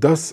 10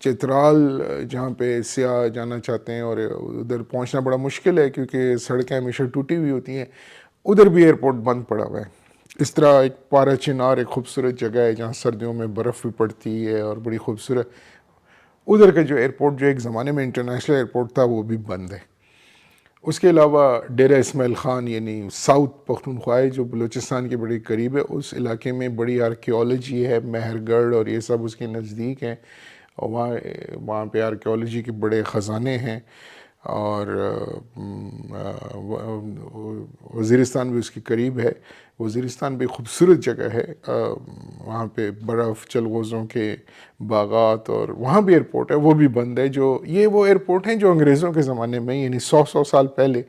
چترال جہاں پہ سیاح جانا چاہتے ہیں اور ادھر پہنچنا بڑا مشکل ہے کیونکہ سڑکیں ہمیشہ ٹوٹی ہوئی ہوتی ہیں، ادھر بھی ایئرپورٹ بند پڑا ہوا ہے۔ اس طرح ایک پارا چنار ایک خوبصورت جگہ ہے جہاں سردیوں میں برف بھی پڑتی ہے اور بڑی خوبصورت، ادھر کا جو ایئرپورٹ جو ایک زمانے میں انٹرنیشنل ایئرپورٹ تھا وہ بھی بند ہے۔ اس کے علاوہ ڈیرہ اسماعیل خان یعنی ساؤتھ پختونخوا جو بلوچستان کے بڑے قریب ہے، اس علاقے میں بڑی آرکیولوجی ہے، مہر گڑھ اور یہ سب اس کے نزدیک ہیں، اور وہاں پہ آرکیولوجی کے بڑے خزانے ہیں، اور وزیرستان بھی اس کے قریب ہے۔ وزیرستان بھی خوبصورت جگہ ہے، وہاں پہ برف، چلغوزوں کے باغات، اور وہاں بھی ایئرپورٹ ہے، وہ بھی بند ہے۔ یہ وہ ایئرپورٹ ہیں جو انگریزوں کے زمانے میں یعنی 100 سال پہلے،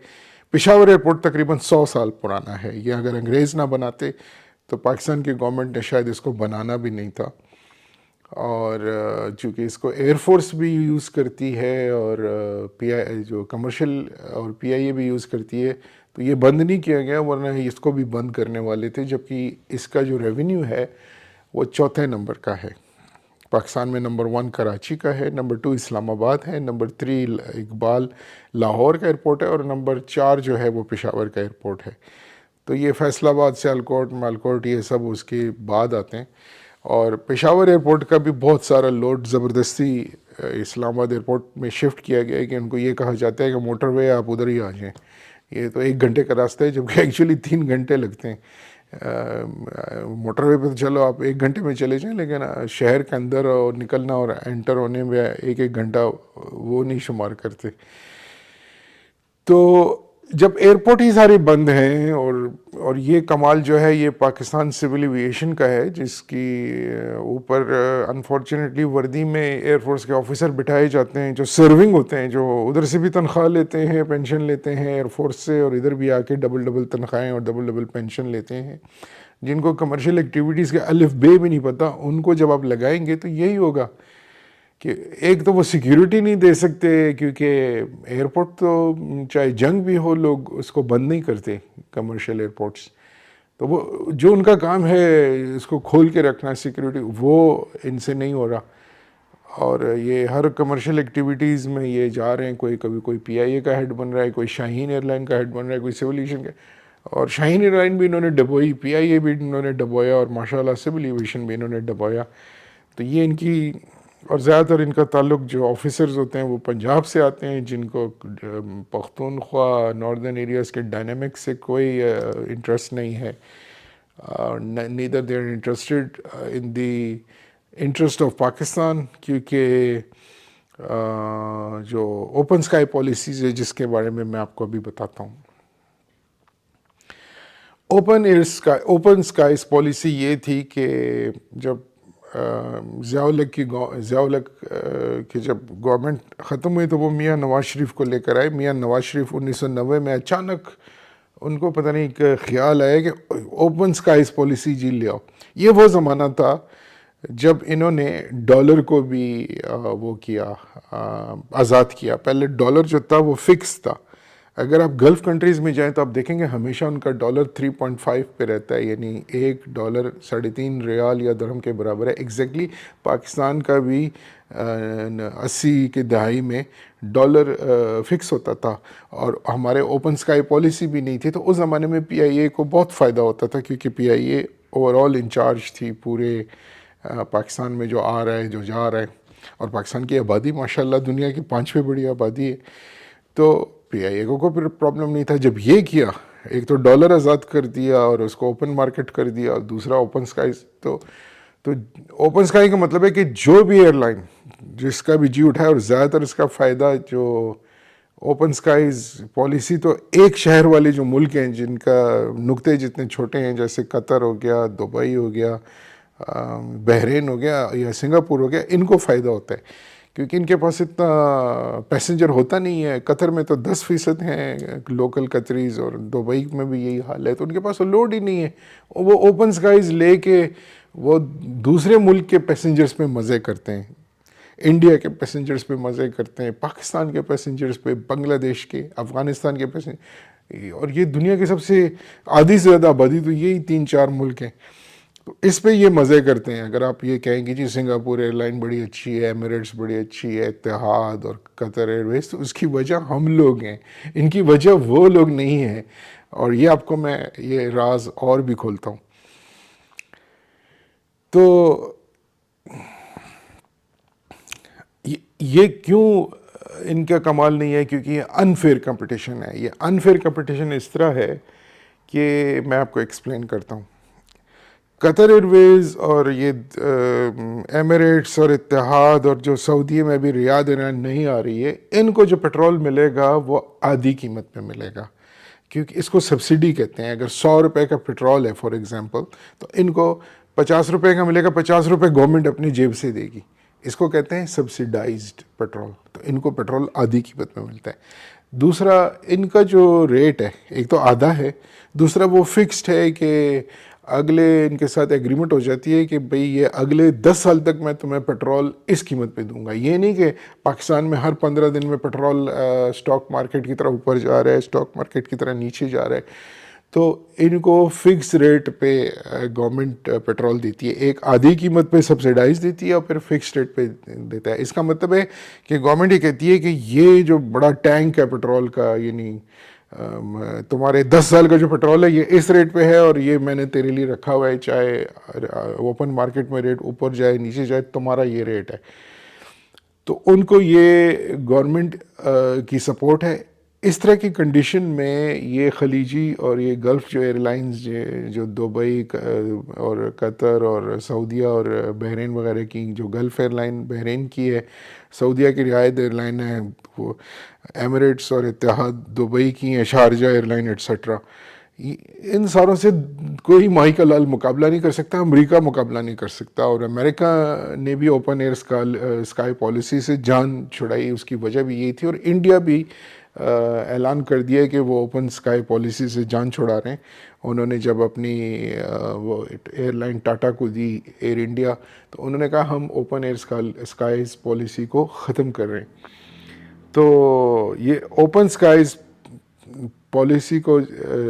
پشاور ایئرپورٹ تقریباً 100 سال پرانا ہے۔ یہ اگر انگریز نہ بناتے تو پاکستان کی گورنمنٹ نے شاید اس کو بنانا بھی نہیں تھا، اور چونکہ اس کو ایئر فورس بھی یوز کرتی ہے اور پی آئی جو کمرشل اور پی آئی اے بھی یوز کرتی ہے، تو یہ بند نہیں کیا گیا، ورنہ اس کو بھی بند کرنے والے تھے۔ جبکہ اس کا جو ریونیو ہے وہ چوتھے نمبر کا ہے، پاکستان میں نمبر 1 کراچی کا ہے، نمبر 2 اسلام آباد ہے، نمبر 3 اقبال لاہور کا ایئرپورٹ ہے، اور نمبر 4 جو ہے وہ پشاور کا ایئرپورٹ ہے۔ تو یہ فیصل آباد، سیالکوٹ، مالکوٹ یہ سب اس کے بعد آتے ہیں، اور پشاور ایئرپورٹ کا بھی بہت سارا لوڈ زبردستی اسلام آباد ایئرپورٹ میں شفٹ کیا گیا ہے کہ ان کو یہ کہا جاتا ہے کہ موٹر وے آپ ادھر ہی آ جائیں، یہ تو 1 گھنٹے کا راستہ ہے، جبکہ ایکچولی 3 گھنٹے لگتے ہیں۔ موٹر وے پہ تو چلو آپ 1 گھنٹے میں چلے جائیں، لیکن شہر کے اندر اور نکلنا اور انٹر ہونے میں 1 گھنٹہ وہ نہیں شمار کرتے۔ تو جب ایئرپورٹ ہی سارے بند ہیں، اور یہ کمال جو ہے یہ پاکستان سول ایویشن کا ہے، جس کی اوپر انفارچونیٹلی وردی میں ایئر فورس کے آفیسر بٹھائے جاتے ہیں جو سرونگ ہوتے ہیں، جو ادھر سے بھی تنخواہ لیتے ہیں، پینشن لیتے ہیں ایئر فورس سے، اور ادھر بھی آ کے ڈبل تنخواہیں اور ڈبل پینشن لیتے ہیں، جن کو کمرشل ایکٹیویٹیز کے الف بے بھی نہیں پتہ، ان کو جب آپ لگائیں گے تو یہی ہوگا کہ ایک تو وہ سیکیورٹی نہیں دے سکتے، کیونکہ ایئرپورٹ تو چاہے جنگ بھی ہو لوگ اس کو بند نہیں کرتے کمرشل ایئرپورٹس، تو وہ جو ان کا کام ہے اس کو کھول کے رکھنا سیکیورٹی، وہ ان سے نہیں ہو رہا۔ اور یہ ہر کمرشل ایکٹیویٹیز میں یہ جا رہے ہیں، کبھی کوئی پی آئی اے کا ہیڈ بن رہا ہے، کوئی شاہین ایئر لائن کا ہیڈ بن رہا ہے، کوئی سول ایویشن کا، اور شاہین ایئر لائن بھی انہوں نے ڈبوئی، پی آئی اے بھی انہوں نے ڈبویا، اور ماشاءاللہ سول ایویشن بھی انہوں نے ڈبویا۔ تو یہ ان کی، اور زیادہ تر ان کا تعلق جو آفیسرز ہوتے ہیں وہ پنجاب سے آتے ہیں، جن کو پختونخوا ناردرن ایریاز کے ڈائنامکس سے کوئی انٹرسٹ نہیں ہے، neither they are interested in the interest of Pakistan, کیونکہ جو اوپن اسکائی پالیسیز ہے جس کے بارے میں آپ کو ابھی بتاتا ہوں۔ اوپن اسکائیز پالیسی یہ تھی کہ جب ضیاء الحق کی جب گورنمنٹ ختم ہوئی تو وہ میاں نواز شریف کو لے کر آئے۔ میاں نواز شریف 1990 میں اچانک ان کو پتہ نہیں ایک خیال آیا کہ اوپن اسکائیز پالیسی جی لے آؤ۔ یہ وہ زمانہ تھا جب انہوں نے ڈالر کو بھی وہ کیا، آزاد کیا۔ پہلے ڈالر جو تھا وہ فکس تھا، اگر آپ گلف کنٹریز میں جائیں تو آپ دیکھیں گے ہمیشہ ان کا ڈالر 3.5 پہ رہتا ہے، یعنی $1 3.5 ریال یا درہم کے برابر ہے۔ ایگزیکٹلی پاکستان کا بھی 80 کی دہائی میں ڈالر فکس ہوتا تھا، اور ہمارے اوپن اسکائی پالیسی بھی نہیں تھی، تو اس زمانے میں پی آئی اے کو بہت فائدہ ہوتا تھا، کیونکہ پی آئی اے اوور آل انچارج تھی پورے پاکستان میں جو آ رہا ہے، جو جا رہا ہے، اور پاکستان کی آبادی ماشاءاللہ دنیا کی 5ویں بڑی آبادی ہے، تو پی آئی اے کو کوئی پرابلم نہیں تھا۔ جب یہ کیا، ایک تو ڈالر آزاد کر دیا اور اس کو اوپن مارکیٹ کر دیا، اور دوسرا اوپن اسکائیز، تو اوپن اسکائی کا مطلب ہے کہ جو بھی ایئر لائن جس کا بھی جی اٹھائے، اور زیادہ تر اس کا فائدہ جو اوپن اسکائیز پالیسی تو ایک شہر والے جو ملک ہیں جن کا نقطے جتنے چھوٹے ہیں، جیسے قطر ہو گیا، دبئی ہو گیا، بحرین ہو گیا یا سنگاپور ہو گیا، ان کو فائدہ ہوتا ہے، کیونکہ ان کے پاس اتنا پیسنجر ہوتا نہیں ہے۔ قطر میں تو 10% ہیں لوکل قطریز، اور دبئی میں بھی یہی حال ہے، تو ان کے پاس لوڈ ہی نہیں ہے۔ وہ اوپن اسکائیز لے کے وہ دوسرے ملک کے پیسنجرز پہ مزے کرتے ہیں، انڈیا کے پیسنجرز پہ مزے کرتے ہیں، پاکستان کے پیسنجرز پہ، بنگلہ دیش کے، افغانستان کے پیسنجر، اور یہ دنیا کے سب سے آدھی سے زیادہ آبادی تو یہی 3-4 ملک ہیں۔ تو اس پہ یہ مزے کرتے ہیں. اگر آپ یہ کہیں کہ جی سنگاپور ایئر لائن بڑی اچھی ہے, ایمریٹس بڑی اچھی ہے, اتحاد اور قطر ایئر ویز, تو اس کی وجہ ہم لوگ ہیں, ان کی وجہ وہ لوگ نہیں ہیں. اور یہ آپ کو میں یہ راز اور بھی کھولتا ہوں. تو یہ کیوں ان کا کمال نہیں ہے؟ کیونکہ یہ انفیئر کمپٹیشن ہے. یہ انفیئر کمپٹیشن اس طرح ہے کہ میں آپ کو ایکسپلین کرتا ہوں. قطر ایئر ویز اور یہ ایمریٹس اور اتحاد اور جو سعودی میں بھی ریاض ایئرلائن نہیں آ رہی ہے, ان کو جو پیٹرول ملے گا وہ آدھی قیمت پہ ملے گا, کیونکہ اس کو سبسڈی کہتے ہیں. اگر 100 روپے کا پیٹرول ہے فار ایگزامپل, تو ان کو 50 روپے کا ملے گا, 50 روپے گورنمنٹ اپنی جیب سے دے گی. اس کو کہتے ہیں سبسیڈائزڈ پیٹرول. تو ان کو پیٹرول آدھی قیمت میں ملتا ہے. دوسرا, ان کا جو ریٹ ہے, ایک تو آدھا ہے, دوسرا وہ فکسڈ ہے کہ اگلے ان کے ساتھ ایگریمنٹ ہو جاتی ہے کہ بھئی یہ اگلے 10 سال تک میں تمہیں پیٹرول اس قیمت پہ دوں گا. یہ نہیں کہ پاکستان میں ہر 15 دن میں پیٹرول سٹاک مارکیٹ کی طرح اوپر جا رہا ہے, سٹاک مارکیٹ کی طرح نیچے جا رہا ہے. تو ان کو فکس ریٹ پہ گورنمنٹ پیٹرول دیتی ہے, ایک آدھی قیمت پہ سبسیڈائز دیتی ہے اور پھر فکس ریٹ پہ دیتا ہے. اس کا مطلب ہے کہ گورنمنٹ یہ کہتی ہے کہ یہ جو بڑا ٹینک ہے پیٹرول کا, یعنی تمہارے 10 سال کا جو پیٹرول ہے یہ اس ریٹ پہ ہے, اور یہ میں نے تیرے لیے رکھا ہوا ہے, چاہے اوپن مارکیٹ میں ریٹ اوپر جائے نیچے جائے, تمہارا یہ ریٹ ہے. تو ان کو یہ گورنمنٹ کی سپورٹ ہے. اس طرح کی کنڈیشن میں یہ خلیجی اور یہ گلف جو ایئر لائنز جو دبئی اور قطر اور سعودیہ اور بحرین وغیرہ کی, جو گلف ایئر لائن بحرین کی ہے, سعودیہ کی رعایت ایئر لائن ہے, وہ ایمریٹس اور اتحاد دبئی کی ہیں, شارجہ ایئر لائن ایٹسٹرا, ان ساروں سے کوئی ماہی کا لال مقابلہ نہیں کر سکتا, امریکہ مقابلہ نہیں کر سکتا. اور امریکہ نے بھی اوپن ایئر اسکائی پالیسی سے جان چھڑائی, اس کی وجہ بھی یہی تھی. اور انڈیا بھی اعلان کر دیا کہ وہ اوپن اسکائی پالیسی سے جان چھڑا رہے ہیں. انہوں نے جب اپنی وہ ایئر لائن ٹاٹا کو دی ایئر انڈیا, تو انہوں نے کہا ہم اوپن ایئر اسکائیز پالیسی کو ختم کر رہے ہیں. تو یہ اوپن اسکائیز پالیسی کو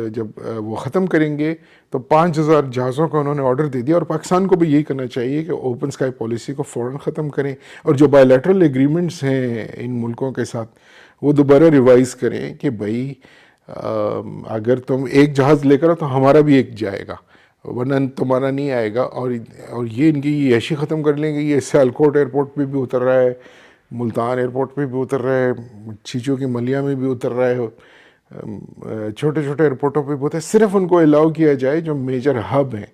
جب وہ ختم کریں گے تو 5000 جہازوں کا انہوں نے آرڈر دے دیا. اور پاکستان کو بھی یہی کرنا چاہیے کہ اوپن اسکائی پالیسی کو فوراً ختم کریں, اور جو بائی لیٹرل ایگریمنٹس ہیں ان ملکوں کے ساتھ وہ دوبارہ ریوائز کریں کہ بھائی اگر تم ایک جہاز لے کر آؤ تو ہمارا بھی ایک جائے گا, ورنہ تمہارا نہیں آئے گا. اور یہ ان کی یہ ایشی ختم کر لیں گے. یہ سیالکوٹ ایئرپورٹ پہ بھی اتر رہا ہے, ملتان ایئرپورٹ پہ بھی اتر رہا ہے, چیچو کی ملیہ میں بھی اتر رہا ہے, چھوٹے چھوٹے ایئرپورٹوں پہ بھی ہوتا ہے. صرف ان کو الاؤ کیا جائے جو میجر ہب ہیں.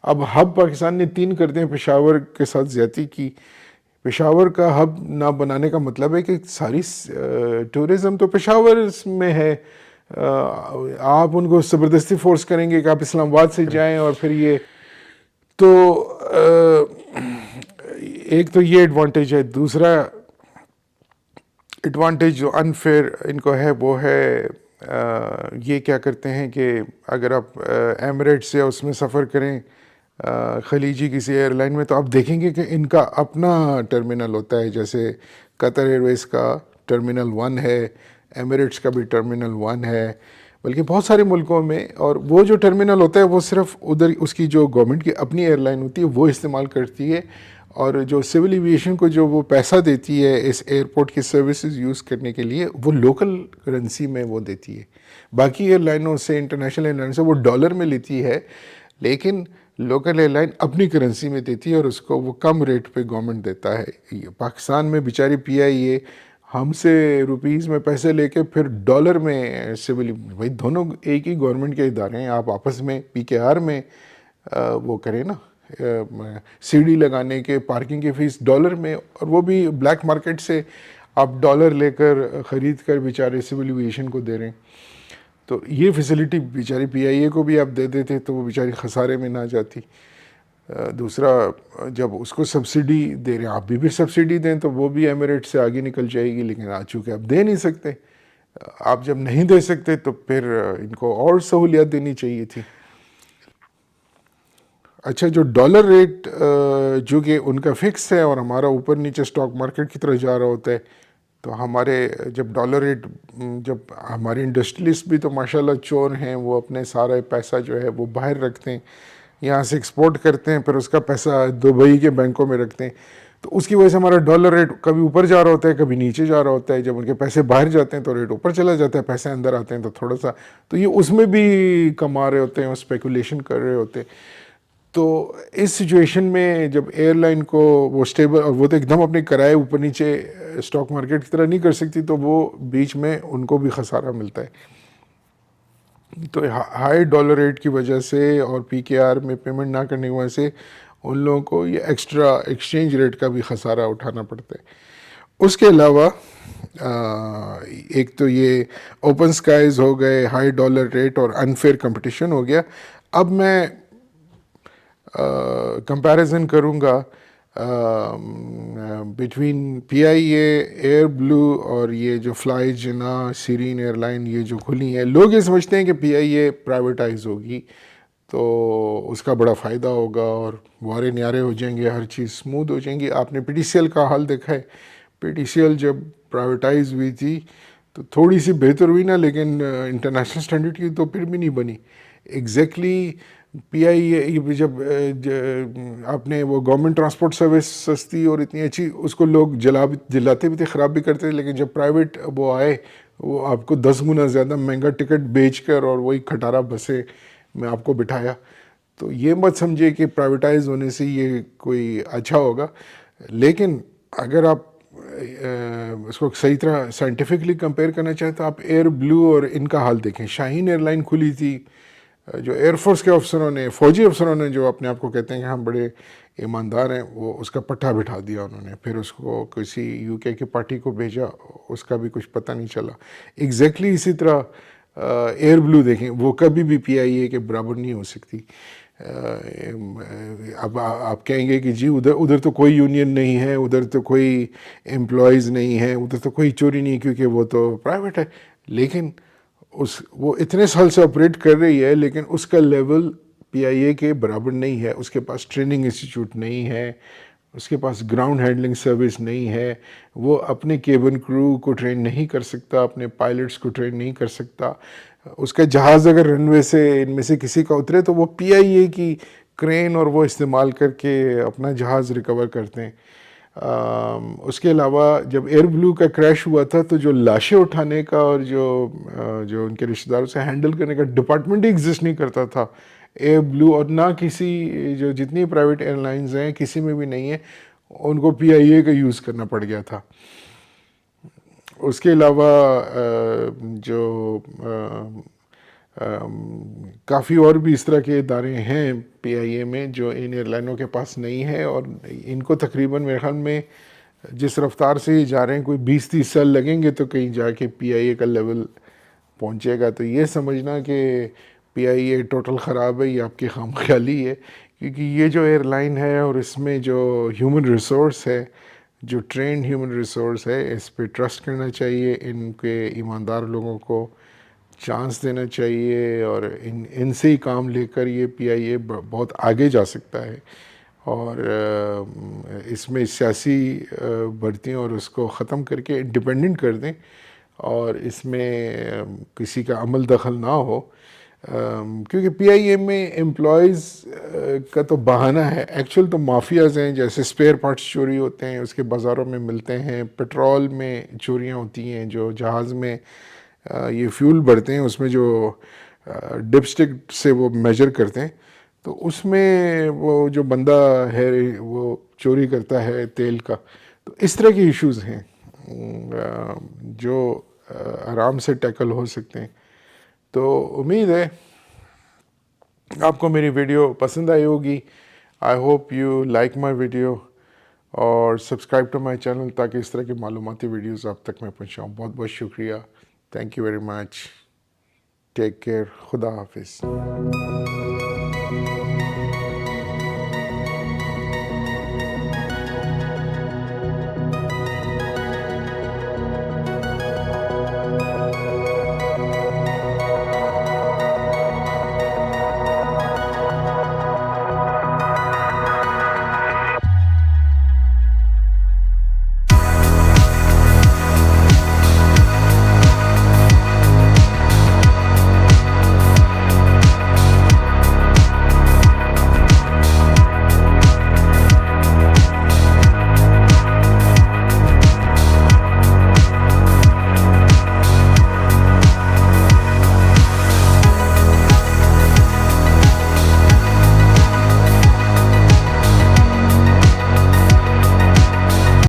اب ہب پاکستان نے 3 کر دیں, پشاور کے ساتھ زیادتی کی. پشاور کا ہب نہ بنانے کا مطلب ہے کہ ساری ٹورزم تو پشاور میں ہے. آپ ان کو زبردستی فورس کریں گے کہ آپ اسلام آباد سے جائیں, اور پھر یہ تو ایک تو یہ ایڈوانٹیج ہے. دوسرا ایڈوانٹیج جو انفیئر ان کو ہے وہ ہے یہ کیا کرتے ہیں کہ اگر آپ ایمریٹ سے اس میں سفر کریں خلیجی کسی ایئر لائن میں, تو آپ دیکھیں گے کہ ان کا اپنا ٹرمینل ہوتا ہے. جیسے قطر ایئر ویز کا ٹرمینل 1 ہے, ایمریٹس کا بھی ٹرمینل 1 ہے, بلکہ بہت سارے ملکوں میں. اور وہ جو ٹرمینل ہوتا ہے وہ صرف ادھر اس کی جو گورنمنٹ کی اپنی ایئر لائن ہوتی ہے وہ استعمال کرتی ہے, اور جو سول ایویشن کو جو وہ پیسہ دیتی ہے اس ایئرپورٹ کی سروسز یوز کرنے کے لیے, وہ لوکل کرنسی میں وہ دیتی ہے. باقی ایئر لائنوں سے, انٹرنیشنل ایئر لائن سے وہ ڈالر میں لیتی ہے, لیکن لوکل ایئر لائن اپنی کرنسی میں دیتی ہے, اور اس کو وہ کم ریٹ پہ گورنمنٹ دیتا ہے. پاکستان میں بیچاری پی آئی اے ہم سے روپیز میں پیسے لے کے پھر ڈالر میں سول, بھائی دونوں ایک ہی گورنمنٹ کے ادارے ہیں, آپ آپس میں پی کے آر میں وہ کریں نا, سی ڈی لگانے کے, پارکنگ کی فیس ڈالر میں, اور وہ بھی بلیک مارکیٹ سے آپ ڈالر لے کر خرید کر بیچارے سول ایویشن کو دے رہے ہیں. تو یہ فیسلٹی بیچاری پی آئی اے کو بھی آپ دے دیتے تو وہ بیچاری خسارے میں نہ جاتی. دوسرا, جب اس کو سبسڈی دے رہے ہیں, آپ بھی سبسڈی دیں تو وہ بھی ایمریٹ سے آگے نکل جائے گی. لیکن آج چونکہ آپ دے نہیں سکتے, آپ جب نہیں دے سکتے تو پھر ان کو اور سہولیات دینی چاہیے تھی. اچھا, جو ڈالر ریٹ جو کہ ان کا فکس ہے اور ہمارا اوپر نیچے اسٹاک مارکیٹ کی طرح جا رہا ہوتا ہے, تو ہمارے جب ڈالر ریٹ, جب ہمارے انڈسٹریلسٹ بھی تو ماشاءاللہ چور ہیں, وہ اپنے سارا پیسہ جو ہے وہ باہر رکھتے ہیں, یہاں سے ایکسپورٹ کرتے ہیں، پھر اس کا پیسہ دبئی کے بینکوں میں رکھتے ہیں، تو اس کی وجہ سے ہمارا ڈالر ریٹ کبھی اوپر جا رہا ہوتا ہے کبھی نیچے جا رہا ہوتا ہے. جب ان کے پیسے باہر جاتے ہیں تو ریٹ اوپر چلا جاتا ہے، پیسے اندر آتے ہیں تو تھوڑا سا، تو یہ اس میں بھی کما رہے ہوتے ہیں اور اسپیکولیشن کر رہے ہوتے ہیں. تو اس سچویشن میں جب ایئر لائن کو وہ اسٹیبل، اور وہ تو ایک دم اپنے کرائے اوپر نیچے اسٹاک مارکیٹ کی طرح نہیں کر سکتی، تو وہ بیچ میں ان کو بھی خسارہ ملتا ہے. تو ہائی ڈالر ریٹ کی وجہ سے اور پی کے آر میں پیمنٹ نہ کرنے کی وجہ سے ان لوگوں کو یہ ایکسٹرا ایکسچینج ریٹ کا بھی خسارہ اٹھانا پڑتا ہے. اس کے علاوہ ایک تو یہ اوپن سکائز ہو گئے، ہائی ڈالر ریٹ اور انفیئر کمپٹیشن ہو گیا. اب میں کمپیریزن کروں گا بٹوین پی آئی اے، ایئر بلو اور یہ جو فلائی جنا، سیرین ایئر لائن یہ جو کھلی ہیں. لوگ یہ سمجھتے ہیں کہ پی آئی اے پرائیویٹائز ہوگی تو اس کا بڑا فائدہ ہوگا اور وارے نیارے ہو جائیں گے، ہر چیز سموتھ ہو جائیں گی. آپ نے پی ٹی سی ایل کا حال دیکھا ہے. پی ٹی سی ایل جب پرائیویٹائز ہوئی تھی تو تھوڑی سی بہتر ہوئی نا، لیکن انٹرنیشنل سٹینڈرڈ کی تو پھر بھی نہیں بنی. ایگزیکٹلی پی آئی اے جب آپ نے وہ گورنمنٹ ٹرانسپورٹ سروس سستی اور اتنی اچھی، اس کو لوگ جلاتے بھی تھے، خراب بھی کرتے تھے، لیکن جب پرائیویٹ وہ آئے وہ آپ کو 10 گنا زیادہ مہنگا ٹکٹ بیچ کر اور وہی کھٹارا بسیں میں آپ کو بٹھایا. تو یہ مت سمجھے کہ پرائیویٹائز ہونے سے یہ کوئی اچھا ہوگا. لیکن اگر آپ اس کو صحیح طرح سائنٹیفکلی کمپیئر کرنا چاہیں تو آپ ایئر بلو اور ان کا حال دیکھیں. شاہین ایئر لائن کھلی تھی، جو ایئر فورس کے افسروں نے، فوجی افسروں نے، جو اپنے آپ کو کہتے ہیں کہ ہم بڑے ایماندار ہیں، وہ اس کا پٹھا بٹھا دیا انہوں نے. پھر اس کو کسی یو کے کی پارٹی کو بھیجا، اس کا بھی کچھ پتہ نہیں چلا. ایگزیکٹلی اسی طرح ایئر بلو دیکھیں، وہ کبھی بھی پی آئی اے کے برابر نہیں ہو سکتی. اب آپ کہیں گے کہ جی ادھر تو کوئی یونین نہیں ہے، ادھر تو کوئی امپلائیز نہیں ہے، ادھر تو کوئی چوری نہیں کیونکہ وہ تو پرائیویٹ ہے. لیکن وہ اتنے سال سے آپریٹ کر رہی ہے، لیکن اس کا لیول پی آئی اے کے برابر نہیں ہے. اس کے پاس ٹریننگ انسٹیٹیوٹ نہیں ہے، اس کے پاس گراؤنڈ ہینڈلنگ سروس نہیں ہے، وہ اپنے کیبن کرو کو ٹرین نہیں کر سکتا، اپنے پائلٹس کو ٹرین نہیں کر سکتا. اس کا جہاز اگر رن وے سے ان میں سے کسی کا اترے تو وہ پی آئی اے کی کرین اور وہ استعمال کر کے اپنا جہاز ریکور کرتے ہیں. اس کے علاوہ جب ایئر بلو کا کریش ہوا تھا تو جو لاشیں اٹھانے کا اور جو ان کے رشتہ داروں سے ہینڈل کرنے کا ڈپارٹمنٹ ہی ایگزسٹ نہیں کرتا تھا ایئر بلو، اور نہ کسی جو جتنی پرائیویٹ ایئر لائنز ہیں کسی میں بھی نہیں ہے. ان کو پی آئی اے کا یوز کرنا پڑ گیا تھا. اس کے علاوہ جو کافی اور بھی اس طرح کے ادارے ہیں پی آئی اے میں جو ان ایئر لائنوں کے پاس نہیں ہے، اور ان کو تقریباً میرے خیال میں جس رفتار سے یہ جا رہے ہیں کوئی 20-30 سال لگیں گے تو کہیں جا کے پی آئی اے کا لیول پہنچے گا. تو یہ سمجھنا کہ پی آئی اے ٹوٹل خراب ہے، یہ آپ کی خام خیالی ہے. کیونکہ یہ جو ایئر لائن ہے اور اس میں جو ہیومن ریسورس ہے، جو ٹرینڈ ہیومن ریسورس ہے، اس پہ ٹرسٹ کرنا چاہیے. ان کے ایماندار لوگوں کو چانس دینا چاہیے، اور ان سے ہی کام لے کر یہ پی آئی اے بہت آگے جا سکتا ہے. اور اس میں سیاسی بھرتیوں اور اس کو ختم کر کے انڈیپینڈنٹ کر دیں، اور اس میں کسی کا عمل دخل نہ ہو. کیونکہ پی آئی اے میں امپلائیز کا تو بہانہ ہے، ایکچوئل تو مافیاز ہیں. جیسے اسپیئر پارٹس چوری ہوتے ہیں، اس کے بازاروں میں ملتے ہیں. پیٹرول میں چوریاں ہوتی ہیں، جو جہاز میں یہ فیول بڑھتے ہیں اس میں جو ڈپ اسٹک سے وہ میجر کرتے ہیں، تو اس میں وہ جو بندہ ہے وہ چوری کرتا ہے تیل کا. تو اس طرح کے ایشوز ہیں جو آرام سے ٹیکل ہو سکتے ہیں. تو امید ہے آپ کو میری ویڈیو پسند آئی ہوگی. I hope you like my video, اور سبسکرائب ٹو مائی چینل تاکہ اس طرح کی معلوماتی ویڈیوز آپ تک میں پہنچاؤں. بہت بہت شکریہ. Thank you very much. Take care. خدا حافظ.